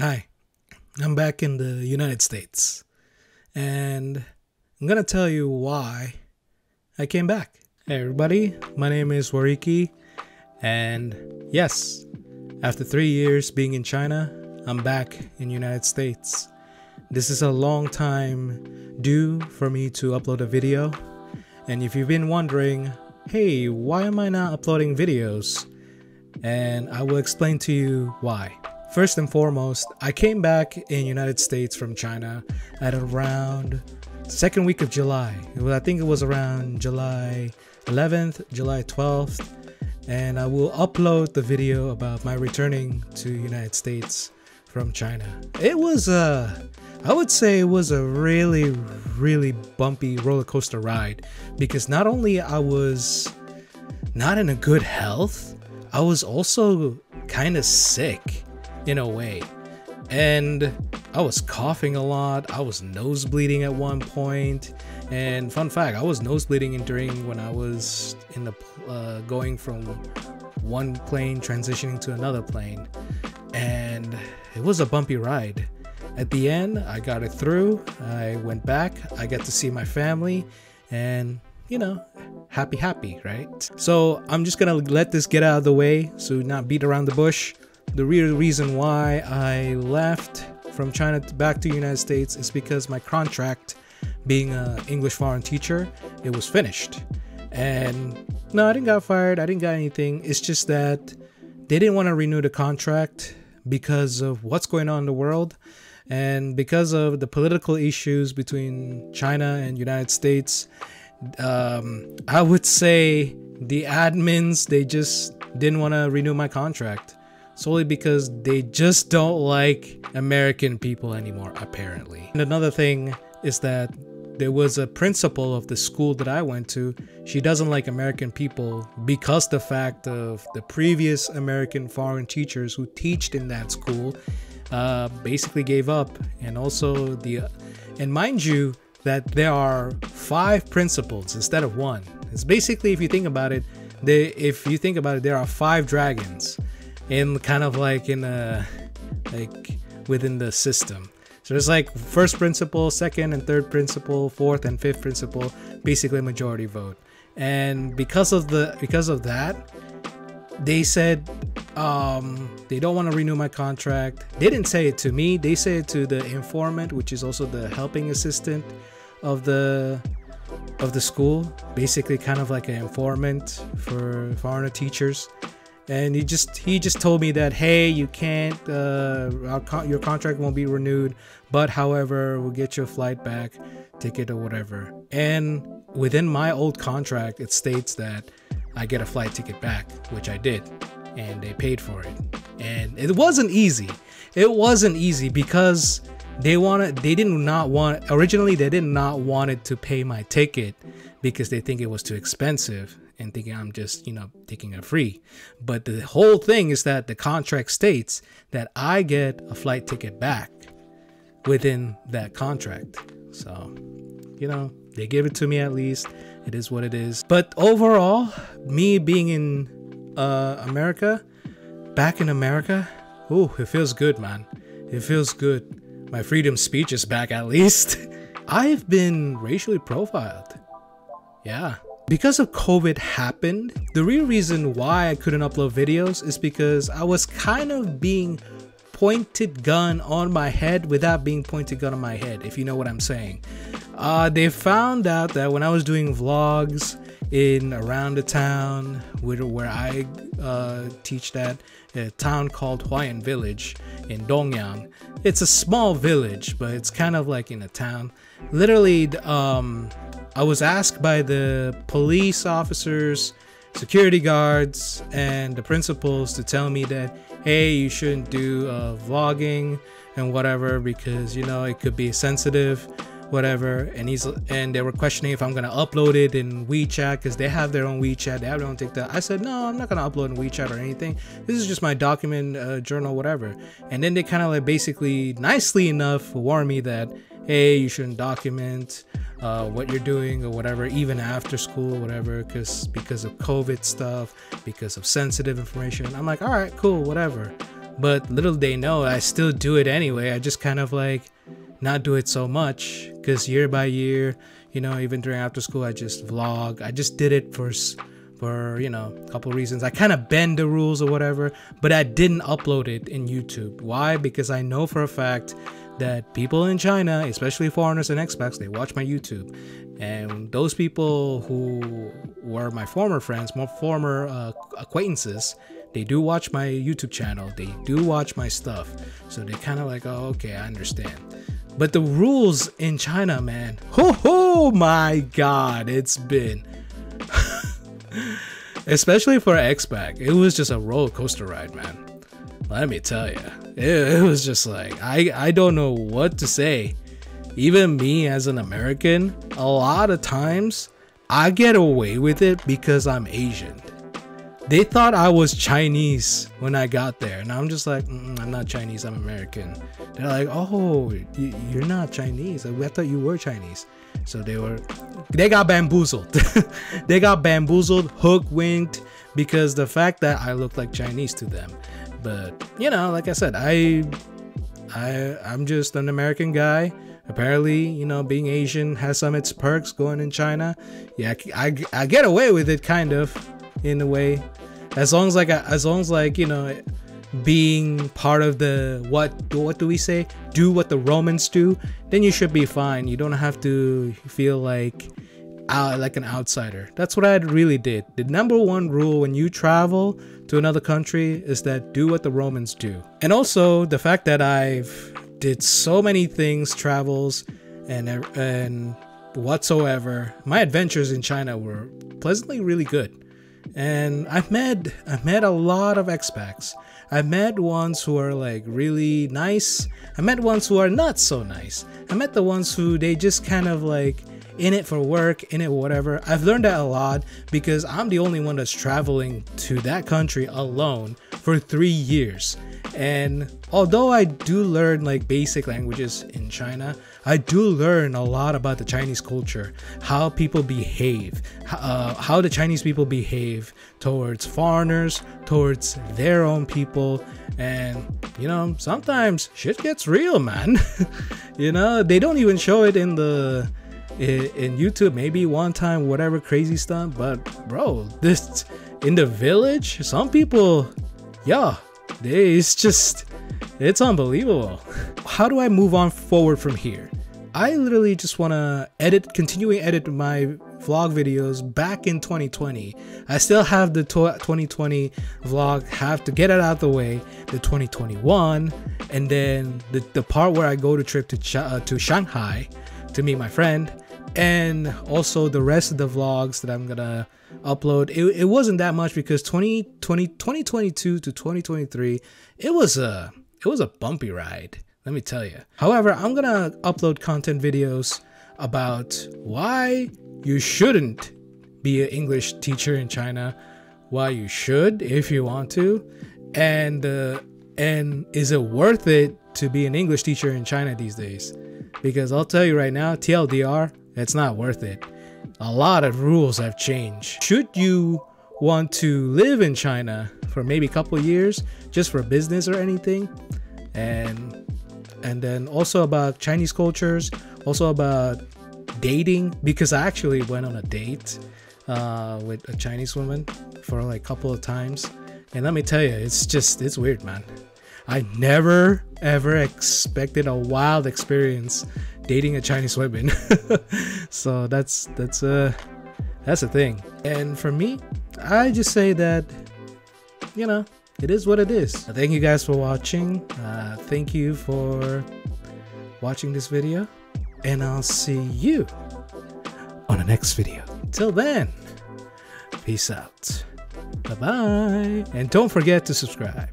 Hi, I'm back in the United States, and I'm gonna tell you why I came back. Hey everybody, my name is Wariki, and yes, after 3 years being in China, I'm back in the United States. This is a long time due for me to upload a video, and if you've been wondering, hey, why am I not uploading videos? And I will explain to you why. First and foremost, I came back in United States from China at around second week of July. I think it was around July 11th, July 12th, and I will upload the video about my returning to United States from China. It was I would say it was a really bumpy roller coaster ride, because not only I was not in a good health, I was also kind of sick in a way, and I was coughing a lot. I was nosebleeding at one point, and fun fact, I was nosebleeding during when I was in the going from one plane transitioning to another plane, and it was a bumpy ride. At the end, I got it through. I went back, I got to see my family, and you know, happy, right? So I'm just gonna let this get out of the way, so not beat around the bush. The real reason why I left from China back to the United States is because my contract, being an English foreign teacher, it was finished. And no, I didn't get fired, I didn't get anything. It's just that they didn't want to renew the contract because of what's going on in the world, and because of the political issues between China and United States. I would say the admins, they just didn't want to renew my contract, solely because they just don't like American people anymore, apparently. And another thing is that there was a principal of the school that I went to. She doesn't like American people because the fact of the previous American foreign teachers who teached in that school basically gave up. And also and mind you, that there are 5 principals instead of 1. It's basically, if you think about it, there are 5 dragons in kind of like in a within the system. So there's like first principal, second and third principal, fourth and fifth principal, basically majority vote. And because of that, they said they don't want to renew my contract. They didn't say it to me, they said it to the informant, which is also the helping assistant of the school, basically kind of like an informant for foreigner teachers. And he just told me that, hey, you can't, your contract won't be renewed, but however, we'll get you a flight back, ticket or whatever. And within my old contract, it states that I get a flight ticket back, which I did, and they paid for it. And it wasn't easy. It wasn't easy because originally they did not want it to pay my ticket because they think it was too expensive and thinking I'm just, taking it free. But the whole thing is that the contract states that I get a flight ticket back within that contract. So, they give it to me at least. It is what it is. But overall, me being in America, back in America, ooh, it feels good, man. It feels good. My freedom speech is back at least. I've been racially profiled. Yeah. Because of COVID happened, the real reason why I couldn't upload videos is because I was kind of being pointed gun on my head without being pointed gun on my head, if you know what I'm saying. They found out that when I was doing vlogs in around the town where I teach at, a town called Huayan Village in Dongyang. It's a small village, but it's kind of like in a town. Literally, I was asked by the police officers, security guards, and the principals to tell me that, hey, you shouldn't do vlogging and whatever because, it could be sensitive, whatever. And they were questioning if I'm gonna upload it in WeChat because they have their own WeChat, they have their own TikTok. I said, no, I'm not gonna upload in WeChat or anything. This is just my document, journal, whatever. And then they kind of like basically nicely enough warned me that, hey, you shouldn't document what you're doing or whatever, even after school, whatever, because of COVID stuff, because of sensitive information. I'm like, all right, cool, whatever. But little they know, I still do it anyway. I just kind of like not do it so much, because year by year, you know, even during after school, I just vlog. I just did it for you know, a couple reasons. I kind of bend the rules or whatever, but I didn't upload it in YouTube. Why? Because I know for a fact that people in China, especially foreigners and expats, they watch my YouTube. And those people who were my former friends, more former acquaintances, they do watch my YouTube channel. They do watch my stuff. So they kind of like, oh, okay, I understand. But the rules in China, man, oh my God, it's been, especially for expat, it was just a roller coaster ride, man. Let me tell you, it was just like, I don't know what to say. Even me as an American, a lot of times I get away with it because I'm Asian. They thought I was Chinese when I got there, and I'm just like, I'm not Chinese, I'm American. They're like, oh, you're not Chinese. I thought you were Chinese. So they got bamboozled. They got bamboozled, hook-winked, because the fact that I look like Chinese to them. But you know, like I said, I'm just an American guy. Apparently, you know, being Asian has some of its perks going in China. Yeah, I get away with it kind of, in a way, as long as like you know, being part of the what do we say? Do what the Romans do. Then you should be fine. You don't have to feel like an outsider. That's what I really did. The number one rule when you travel to another country is that do what the Romans do. And also the fact that I've did so many things, travels and whatsoever, my adventures in China were pleasantly really good. And I've met a lot of expats. I've met ones who are like really nice. I met ones who are not so nice. I met the ones who they just kind of like in it for work, in it whatever. I've learned that a lot because I'm the only one that's traveling to that country alone for 3 years. And although I do learn like basic languages in China, I do learn a lot about the Chinese culture, how people behave, how the Chinese people behave towards foreigners, towards their own people. And you know, sometimes shit gets real, man. You know, they don't even show it in YouTube, maybe one time, whatever crazy stuff. But bro, this in the village, some people, yeah, it's unbelievable. How do I move on forward from here? I literally just want to continue edit my vlog videos back in 2020. I still have the 2020 vlog, have to get it out the way, the 2021, and then the part where I go to trip to Shanghai to meet my friend, and also the rest of the vlogs that I'm gonna upload. It wasn't that much because 2022 to 2023, it was a bumpy ride, let me tell you. However, I'm gonna upload content videos about why you shouldn't be an English teacher in China, why you should if you want to, and is it worth it to be an English teacher in China these days? Because I'll tell you right now, TLDR, it's not worth it. A lot of rules have changed. Should you want to live in China for maybe a couple of years just for business or anything? And then also about Chinese cultures, also about dating, because I actually went on a date with a Chinese woman for like a couple of times, and let me tell you, it's weird, man. I never ever expected a wild experience dating a Chinese woman. So that's a thing. And for me, I just say that, you know, it is what it is. Thank you guys for watching. Thank you for watching this video, and I'll see you on the next video. Till then, peace out. Bye bye, and don't forget to subscribe.